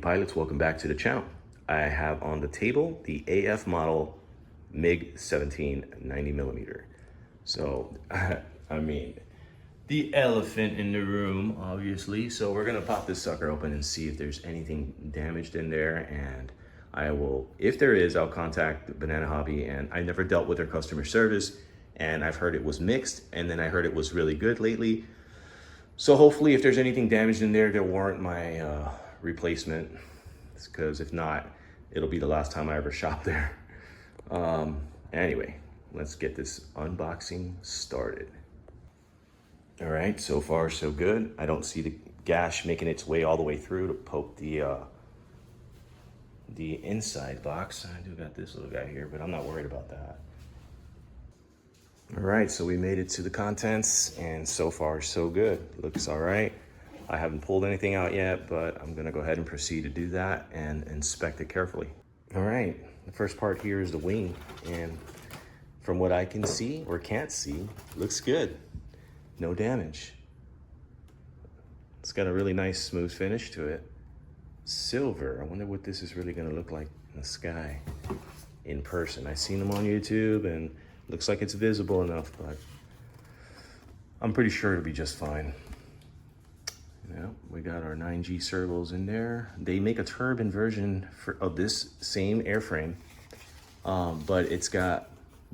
pilots, welcome back to the channel. I have on the table the AF model MiG-17 90mm. So, I mean, the elephant in the room, obviously. So we're gonna pop this sucker open and see if there's anything damaged in there. And I will, if there is, I'll contact Banana Hobby. And I never dealt with their customer service. And I've heard it was mixed. And then I heard it was really good lately. So hopefully if there's anything damaged in there, they'll warrant my replacement. Because if not, it'll be the last time I ever shop there. Anyway, let's get this unboxing started. All right, so far so good. I don't see the gash making its way all the way through to poke the inside box. I do got this little guy here, but I'm not worried about that. All right, so we made it to the contents, and so far so good. Looks all right. I haven't pulled anything out yet, but I'm gonna go ahead and proceed to do that and inspect it carefully. All right, the first part here is the wing, and from what I can see, or can't see, looks good. No damage. It's got a really nice smooth finish to it. Silver, I wonder what this is really gonna look like in the sky in person. I've seen them on YouTube and looks like it's visible enough, but I'm pretty sure it'll be just fine. Yeah, we got our 9G servos in there. They make a turbine version of this same airframe, but it's got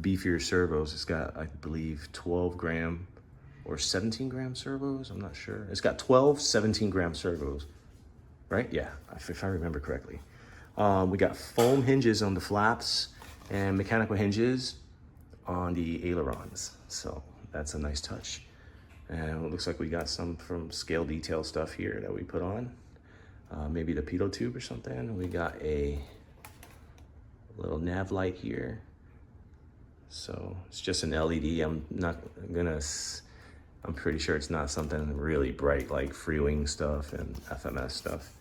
beefier servos. It's got, I believe, 12 gram or 17 gram servos. I'm not sure. It's got 12, 17 gram servos, right? Yeah, if I remember correctly. We got foam hinges on the flaps and mechanical hinges on the ailerons. So that's a nice touch. And it looks like we got some from scale detail stuff here that we put on. Maybe the pitot tube or something. We got a little nav light here. So it's just an LED. I'm pretty sure it's not something really bright like free wing stuff and FMS stuff.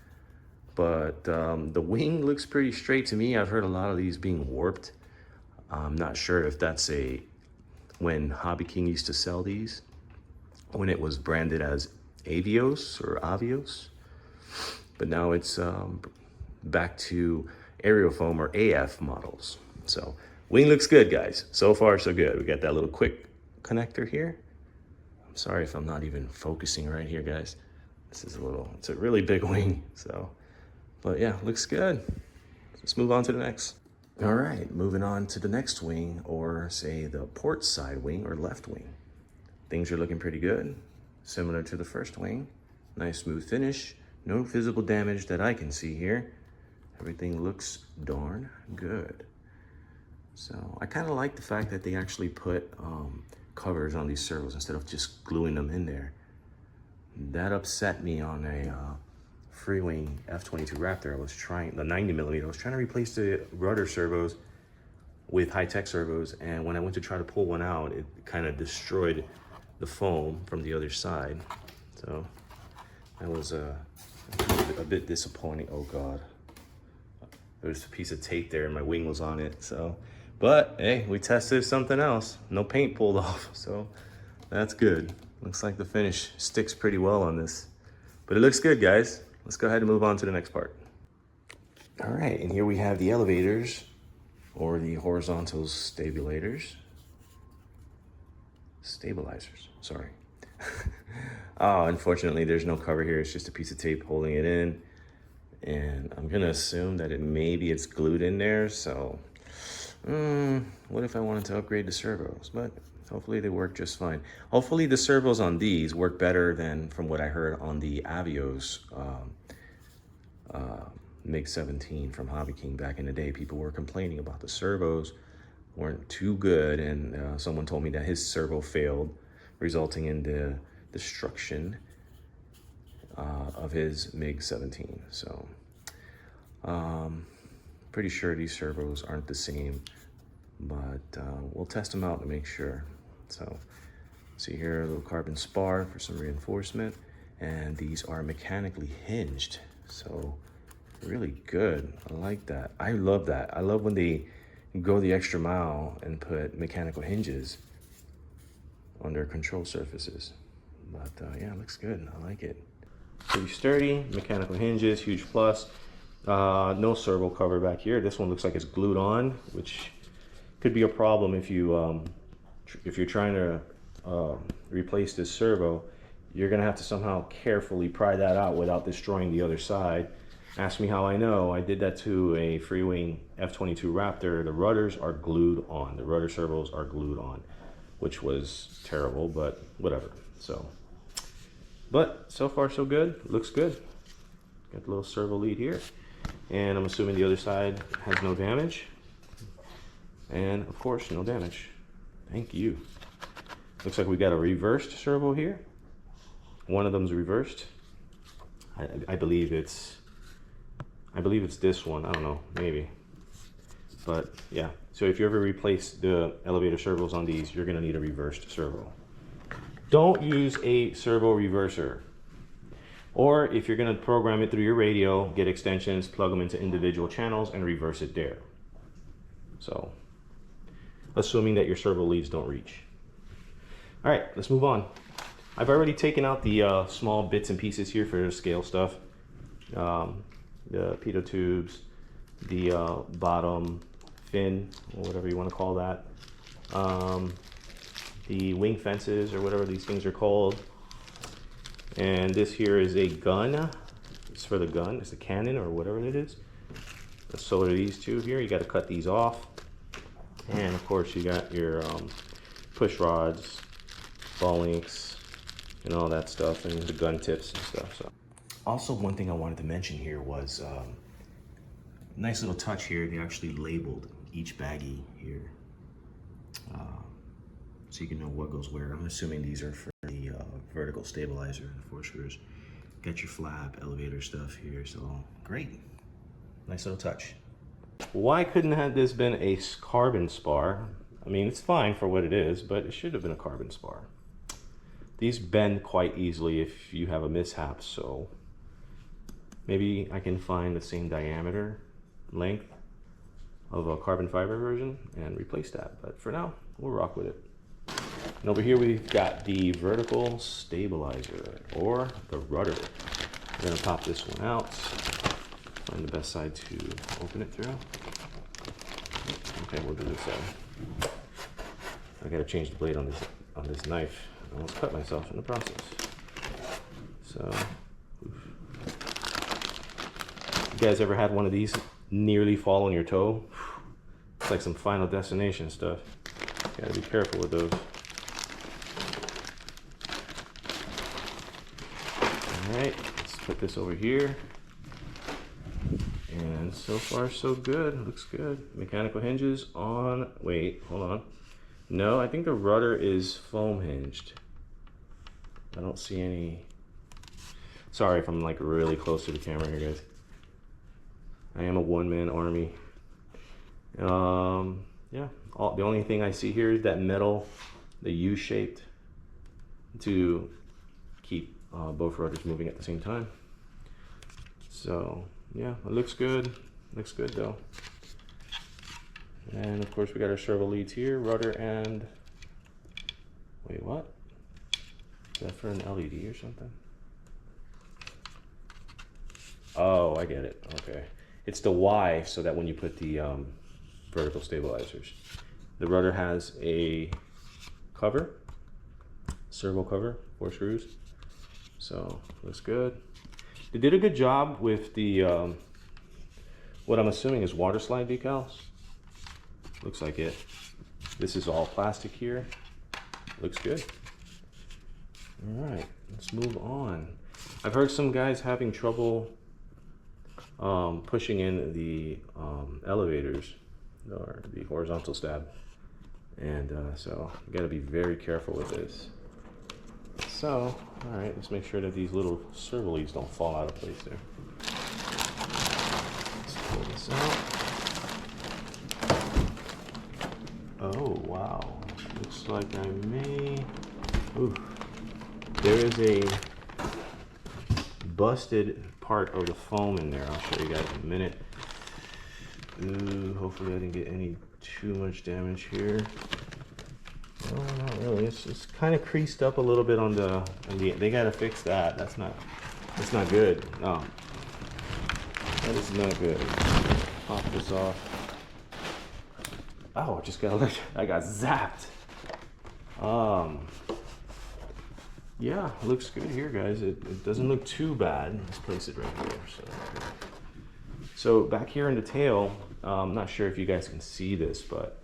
But the wing looks pretty straight to me. I've heard a lot of these being warped. I'm not sure if that's when Hobby King used to sell these, when it was branded as Avios or Avios, but now it's back to Aerofoam or AF models. So wing looks good, guys. So far, so good. We got that little quick connector here. I'm sorry if I'm not even focusing right here, guys. It's a really big wing. So, but yeah, looks good. Let's move on to the next. All right, moving on to the next wing, or say the port side wing or left wing. Things are looking pretty good, similar to the first wing. Nice smooth finish, no physical damage that I can see here. Everything looks darn good. So I kind of like the fact that they actually put covers on these servos instead of just gluing them in there. That upset me on a free wing F-22 Raptor. The 90mm, I was trying to replace the rudder servos with high-tech servos, and when I went to try to pull one out, it kind of destroyed the foam from the other side. So that was a bit disappointing. Oh God, there's a piece of tape there and my wing was on it. So, but hey, we tested something else. No paint pulled off, so that's good. Looks like the finish sticks pretty well on this, but it looks good, guys. Let's go ahead and move on to the next part. All right, and here we have the elevators, or the horizontal stabilizers, sorry. Oh, unfortunately, there's no cover here. It's just a piece of tape holding it in. And I'm gonna assume that maybe it's glued in there. So, what if I wanted to upgrade the servos? But hopefully they work just fine. Hopefully the servos on these work better than from what I heard on the Avios MiG-17 from Hobby King back in the day. People were complaining about the servos weren't too good, and someone told me that his servo failed, resulting in the destruction of his MiG-17. So pretty sure these servos aren't the same, but we'll test them out to make sure. So see here, a little carbon spar for some reinforcement, and these are mechanically hinged, so really good. I like that. I love that. I love when they go the extra mile and put mechanical hinges on their control surfaces. But yeah, it looks good. I like it. Pretty sturdy, mechanical hinges, huge plus. No servo cover back here. This one looks like it's glued on, which could be a problem if you if you're trying to replace this servo. You're gonna have to somehow carefully pry that out without destroying the other side. Ask me how I know. I did that to a free-wing F-22 Raptor. The rudders are glued on. The rudder servos are glued on, which was terrible, but whatever. But so far so good. Looks good. Got the little servo lead here. And I'm assuming the other side has no damage. And of course, no damage. Thank you. Looks like we got a reversed servo here. One of them's reversed. I believe it's this one. I don't know, maybe. But yeah, so if you ever replace the elevator servos on these, you're gonna need a reversed servo. Don't use a servo reverser. Or if you're gonna program it through your radio, get extensions, plug them into individual channels and reverse it there. So, assuming that your servo leads don't reach. All right, let's move on. I've already taken out the small bits and pieces here for the scale stuff. The pitot tubes, the bottom fin, or whatever you want to call that. The wing fences, or whatever these things are called. And this here is a gun. It's for the gun. It's a cannon, or whatever it is. So are these two here. You got to cut these off. And of course, you got your push rods, ball links, and all that stuff, and the gun tips and stuff. So, also one thing I wanted to mention here was nice little touch here. They actually labeled each baggie here, so you can know what goes where. I'm assuming these are for the vertical stabilizer, the 4 screws. Got your flap, elevator stuff here. So great, nice little touch. Why couldn't have this been a carbon spar? I mean, it's fine for what it is, but it should have been a carbon spar. These bend quite easily if you have a mishap, so maybe I can find the same diameter length of a carbon fiber version and replace that. But for now, we'll rock with it. And over here we've got the vertical stabilizer, or the rudder. We're gonna pop this one out. Find the best side to open it through. Okay, we'll do this side. I gotta change the blade on this knife. I almost cut myself in the process. So, you guys ever had one of these nearly fall on your toe? It's like some Final Destination stuff. You gotta be careful with those. All right, let's put this over here. And so far so good, looks good. Mechanical hinges on, wait, hold on. No, I think the rudder is foam hinged. I don't see any. Sorry if I'm like really close to the camera here, guys. I am a one-man army. Yeah, the only thing I see here is that metal, the U-shaped, to keep both rudders moving at the same time. So yeah, it looks good. Looks good though. And of course we got our servo leads here, rudder and, wait, what? Is that for an LED or something? Oh, I get it, okay. It's the Y, so that when you put the vertical stabilizers. The rudder has a cover, servo cover, 4 screws. So, looks good. They did a good job with the, what I'm assuming is water slide decals. Looks like it. This is all plastic here. Looks good. All right, let's move on. I've heard some guys having trouble pushing in the elevators, or the horizontal stab. And so you gotta be very careful with this. So, all right, let's make sure that these little servo leads don't fall out of place there. Let's pull this out. Oh, wow. Looks like I may, ooh. There is a busted part of the foam in there. I'll show you guys in a minute. Ooh, hopefully I didn't get any too much damage here. No, not really. It's kind of creased up a little bit on the they gotta fix that. That's not good. No. That is not good. Pop this off. Oh, I got zapped. Yeah, it looks good here, guys. It doesn't look too bad. Let's place it right here. So back here in the tail, I'm not sure if you guys can see this, but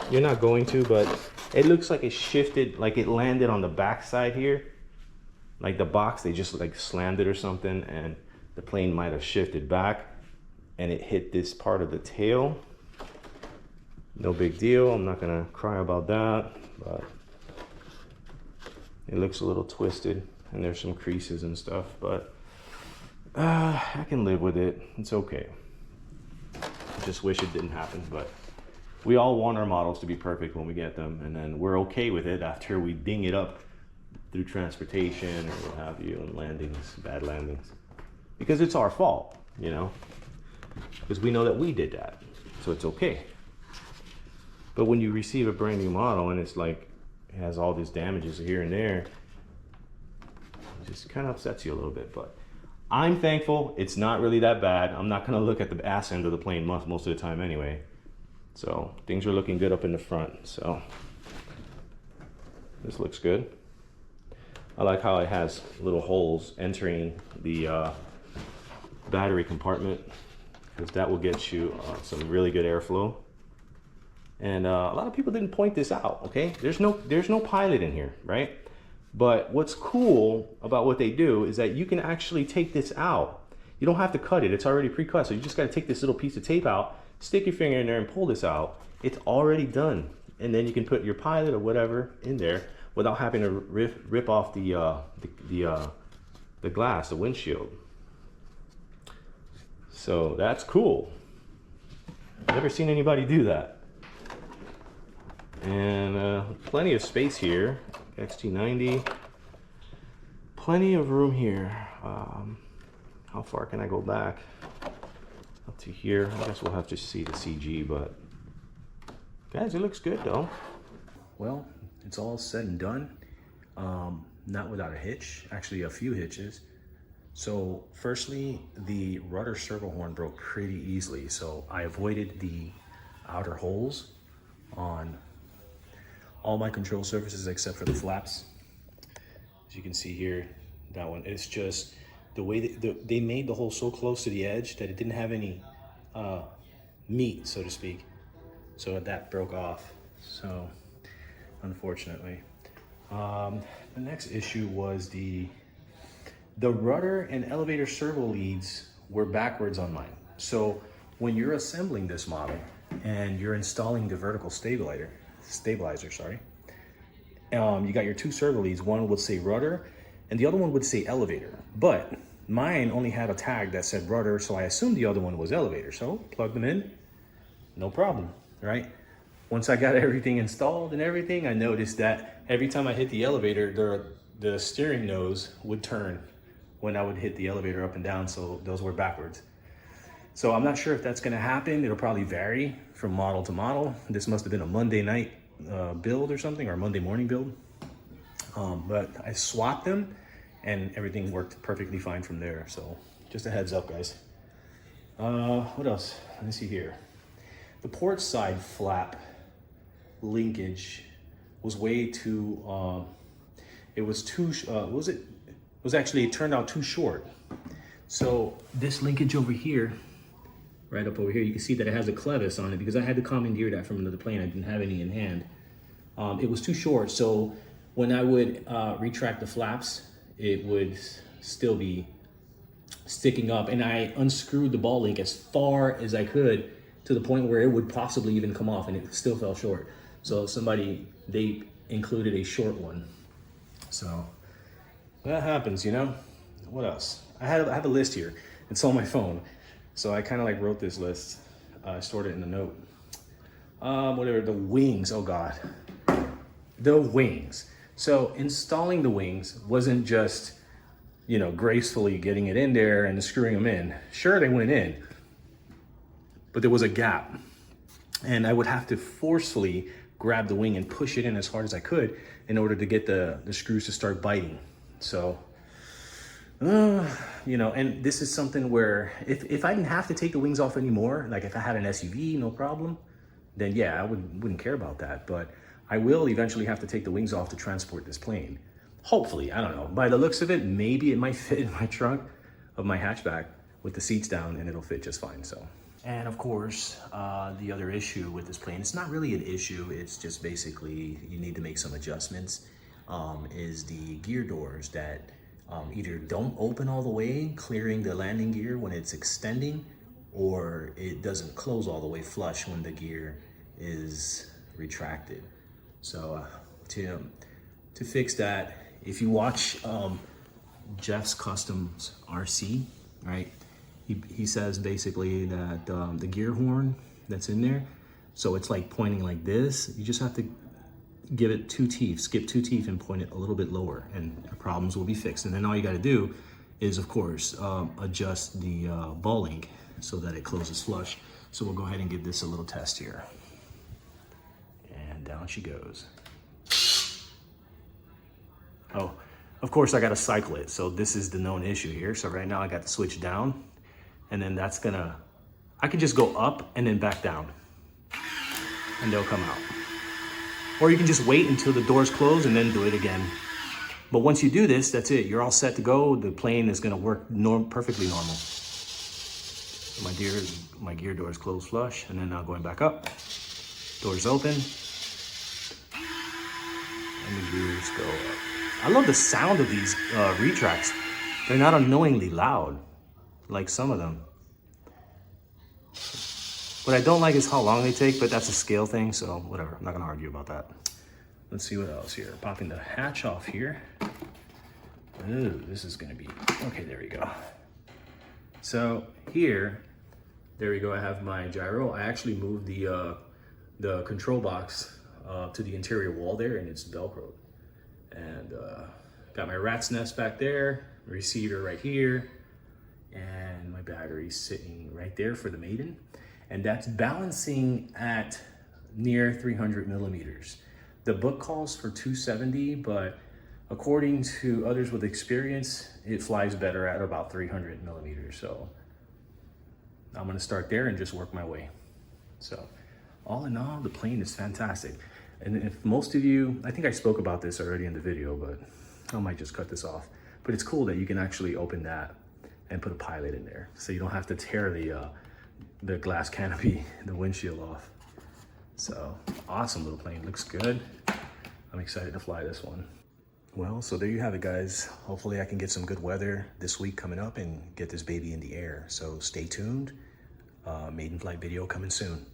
you're not going to, but it looks like it shifted, like it landed on the back side here. Like the box, they just like slammed it or something, and the plane might have shifted back and it hit this part of the tail. No big deal. I'm not gonna cry about that, but it looks a little twisted and there's some creases and stuff, but I can live with it. It's okay. I just wish it didn't happen, but we all want our models to be perfect when we get them, and then we're okay with it after we ding it up through transportation or what have you, and landings, bad landings, because it's our fault, you know, because we know that we did that, so it's okay. But when you receive a brand new model and it's like it has all these damages here and there, it just kind of upsets you a little bit. But I'm thankful it's not really that bad. I'm not gonna look at the ass end of the plane most of the time anyway. So things are looking good up in the front. So this looks good. I like how it has little holes entering the battery compartment, because that will get you some really good airflow. And a lot of people didn't point this out, okay? There's no pilot in here, right? But what's cool about what they do is that you can actually take this out. You don't have to cut it, it's already pre-cut. So you just gotta take this little piece of tape out, stick your finger in there and pull this out. It's already done. And then you can put your pilot or whatever in there without having to rip off the glass, the windshield. So that's cool. I've never seen anybody do that. And plenty of space here. XT90, plenty of room here. How far can I go back? Up to here. I guess we'll have to see the CG, but guys, it looks good though. Well, it's all said and done. Not without a hitch, actually a few hitches. So firstly, the rudder servo horn broke pretty easily, so I avoided the outer holes on all my control surfaces except for the flaps. As you can see here, that one, it's just the way they made the hole so close to the edge that it didn't have any meat, so to speak. So that broke off, so unfortunately. The next issue was the rudder and elevator servo leads were backwards on mine. So when you're assembling this model and you're installing the vertical stabilizer, you got your two servo leads. One would say rudder and the other one would say elevator, but mine only had a tag that said rudder, so I assumed the other one was elevator. So plug them in, no problem, right? Once I got everything installed and everything, I noticed that every time I hit the elevator, the steering nose would turn when I would hit the elevator up and down, so those were backwards. So I'm not sure if that's gonna happen. It'll probably vary from model to model. This must have been a Monday night build or something, or a Monday morning build. But I swapped them and everything worked perfectly fine from there. So just a heads up, guys. What else? Let me see here. The port side flap linkage was way too, it was too, it turned out too short. So this linkage over here, right up over here, you can see that it has a clevis on it because I had to commandeer that from another plane. I didn't have any in hand. It was too short, so when I would retract the flaps, it would still be sticking up, and I unscrewed the ball link as far as I could to the point where it would possibly even come off, and it still fell short. So they included a short one. So that happens, you know? What else? I have a list here. It's on my phone. So I kind of like wrote this list. I stored it in the note. Whatever, the wings, oh God. The wings. So installing the wings wasn't just, you know, gracefully getting it in there and screwing them in. Sure, they went in, but there was a gap. And I would have to forcefully grab the wing and push it in as hard as I could in order to get the screws to start biting. So You know, and this is something where if I didn't have to take the wings off anymore, like if I had an SUV, no problem, then yeah, I wouldn't care about that. But I will eventually have to take the wings off to transport this plane. Hopefully, I don't know. By the looks of it, maybe it might fit in my trunk of my hatchback with the seats down and it'll fit just fine, so. And of course, the other issue with this plane, it's not really an issue, it's just basically you need to make some adjustments, is the gear doors that either don't open all the way, clearing the landing gear when it's extending, or it doesn't close all the way flush when the gear is retracted. So to fix that, if you watch Jeff's Customs RC, right? He says basically that the gear horn that's in there, so it's like pointing like this, you just have to give it 2 teeth, skip 2 teeth and point it a little bit lower and your problems will be fixed. And then all you got to do is, of course, adjust the ball link so that it closes flush. So we'll go ahead and give this a little test here. And down she goes. Oh, of course I got to cycle it. So this is the known issue here. So right now I got the switch down, and then that's gonna, I can just go up and then back down and they'll come out. Or you can just wait until the doors close and then do it again. But once you do this, that's it. You're all set to go. The plane is gonna work perfectly normal. My gear doors close flush, and then now going back up. Doors open. And the gears go up. I love the sound of these retracts. They're not annoyingly loud, like some of them. What I don't like is how long they take, but that's a scale thing, so whatever. I'm not gonna argue about that. Let's see what else here. Popping the hatch off here. Ooh, this is gonna be, okay, there we go. So here, there we go, I have my gyro. I actually moved the control box to the interior wall there, and it's Velcroed. And got my rat's nest back there, receiver right here, and my battery sitting right there for the Maiden. And that's balancing at near 300 millimeters. The book calls for 270, but according to others with experience, it flies better at about 300 millimeters. So I'm gonna start there and just work my way. So all in all, the plane is fantastic. And if most of you, I think I spoke about this already in the video, but I might just cut this off. But it's cool that you can actually open that and put a pilot in there, so you don't have to tear the glass canopy, the windshield off. So awesome little plane, looks good. I'm excited to fly this one. Well, so there you have it, guys. Hopefully I can get some good weather this week coming up and get this baby in the air. So stay tuned. Maiden flight video coming soon.